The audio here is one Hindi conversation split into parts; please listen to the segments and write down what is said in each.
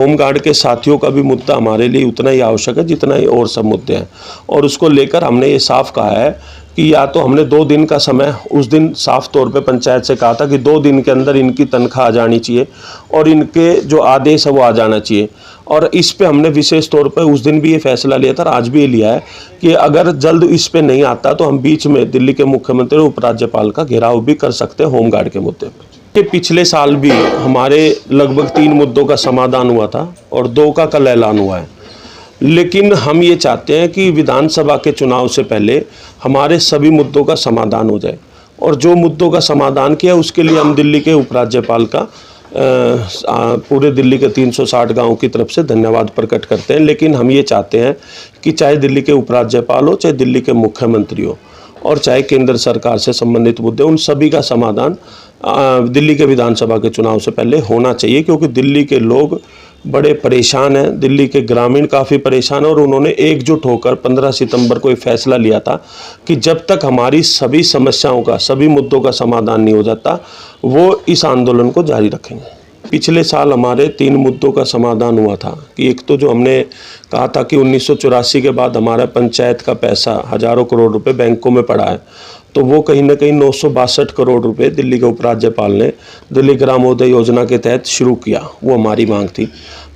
होमगार्ड के साथियों का भी मुद्दा हमारे लिए उतना ही आवश्यक है जितना ही और सब मुद्दे हैं, और उसको लेकर हमने ये साफ कहा है कि या तो हमने 2 दिन का समय उस दिन साफ तौर पे पंचायत से कहा था कि 2 दिन के अंदर इनकी तनख्वाह आ जानी चाहिए और इनके जो आदेश है वो आ जाना चाहिए। और इस पे हमने विशेष तौर पे उस दिन भी ये फैसला लिया था और आज भी ये लिया है कि अगर जल्द इस पे नहीं आता तो हम बीच में दिल्ली के मुख्यमंत्री और उपराज्यपाल का घेराव भी कर सकते हैं होमगार्ड के मुद्दे पर। कि पिछले साल भी हमारे लगभग 3 मुद्दों का समाधान हुआ था और 2 का कल ऐलान हुआ है, लेकिन हम ये चाहते हैं कि विधानसभा के चुनाव से पहले हमारे सभी मुद्दों का समाधान हो जाए, और जो मुद्दों का समाधान किया उसके लिए हम दिल्ली के उपराज्यपाल का पूरे दिल्ली के 360 गाँव की तरफ से धन्यवाद प्रकट करते हैं। लेकिन हम ये चाहते हैं कि चाहे दिल्ली के उपराज्यपाल हो, चाहे दिल्ली के मुख्यमंत्री हो, और चाहे केंद्र सरकार से संबंधित मुद्दे, उन सभी का समाधान दिल्ली के विधानसभा के चुनाव से पहले होना चाहिए, क्योंकि दिल्ली के लोग बड़े परेशान हैं, दिल्ली के ग्रामीण काफ़ी परेशान हैं, और उन्होंने एकजुट होकर 15 सितंबर को एक फैसला लिया था कि जब तक हमारी सभी समस्याओं का, सभी मुद्दों का समाधान नहीं हो जाता, वो इस आंदोलन को जारी रखेंगे। पिछले साल हमारे 3 मुद्दों का समाधान हुआ था कि एक तो जो हमने कहा था कि 1984 के बाद हमारा पंचायत का पैसा हज़ारों करोड़ रुपए बैंकों में पड़ा है, तो वो कहीं ना कहीं 962 करोड़ रुपए दिल्ली के उपराज्यपाल ने दिल्ली ग्रामोदय योजना के तहत शुरू किया, वो हमारी मांग थी।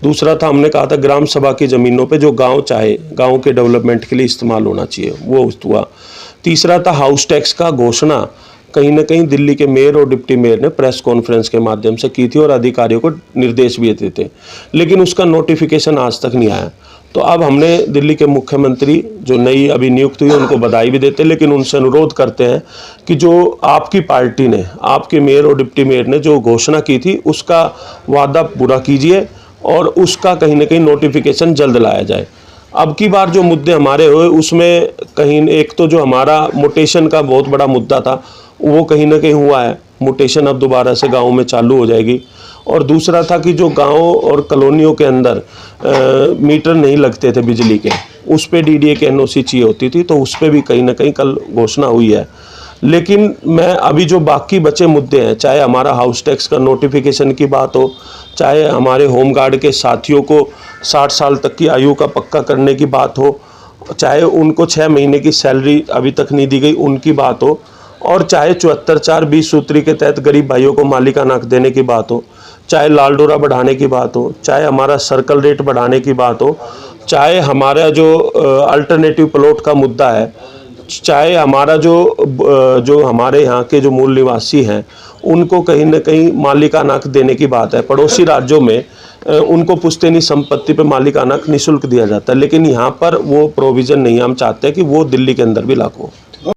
दूसरा था, हमने कहा था ग्राम सभा की ज़मीनों पे जो गांव चाहे गांव के डेवलपमेंट के लिए इस्तेमाल होना चाहिए, वो हुआ। तीसरा था हाउस टैक्स का घोषणा कहीं ना कहीं दिल्ली के मेयर और डिप्टी मेयर ने प्रेस कॉन्फ्रेंस के माध्यम से की थी और अधिकारियों को निर्देश भी दिए थे, लेकिन उसका नोटिफिकेशन आज तक नहीं आया। तो अब हमने दिल्ली के मुख्यमंत्री जो नई अभी नियुक्त हुई उनको बधाई भी देते हैं, लेकिन उनसे अनुरोध करते हैं कि जो आपकी पार्टी ने, आपके मेयर और डिप्टी मेयर ने जो घोषणा की थी उसका वादा पूरा कीजिए और उसका कहीं ना कहीं नोटिफिकेशन जल्द लाया जाए। अब की बार जो मुद्दे हमारे हुए उसमें कहीं एक तो जो हमारा मोटेशन का बहुत बड़ा मुद्दा था वो कहीं ना कहीं हुआ है, मोटेशन अब दोबारा से गाँव में चालू हो जाएगी। और दूसरा था कि जो गाँव और कॉलोनियों के अंदर मीटर नहीं लगते थे बिजली के, उस पे डीडीए की एनओसी चाहिए होती थी, तो उस पे भी कहीं ना कहीं कल घोषणा हुई है। लेकिन मैं अभी जो बाकी बचे मुद्दे हैं, चाहे हमारा हाउस टैक्स का नोटिफिकेशन की बात हो, चाहे हमारे होमगार्ड के साथियों को 60 साल तक की आयु का पक्का करने की बात हो, चाहे उनको 6 महीने की सैलरी अभी तक नहीं दी गई उनकी बात हो, और चाहे 74/4/20 सूत्री के तहत गरीब भाइयों को मालिकाना हक देने की बात हो, चाहे लाल डोरा बढ़ाने की बात हो, चाहे हमारा सर्कल रेट बढ़ाने की बात हो, चाहे हमारा जो अल्टरनेटिव प्लॉट का मुद्दा है, चाहे हमारा जो हमारे यहाँ के जो मूल निवासी हैं उनको कहीं ना कहीं मालिकाना हक देने की बात है। पड़ोसी राज्यों में उनको पुश्तैनी संपत्ति पे मालिकाना हक निःशुल्क दिया जाता है, लेकिन यहाँ पर वो प्रोविज़न नहीं है। हम चाहते हैं कि वो दिल्ली के अंदर भी लागू हो।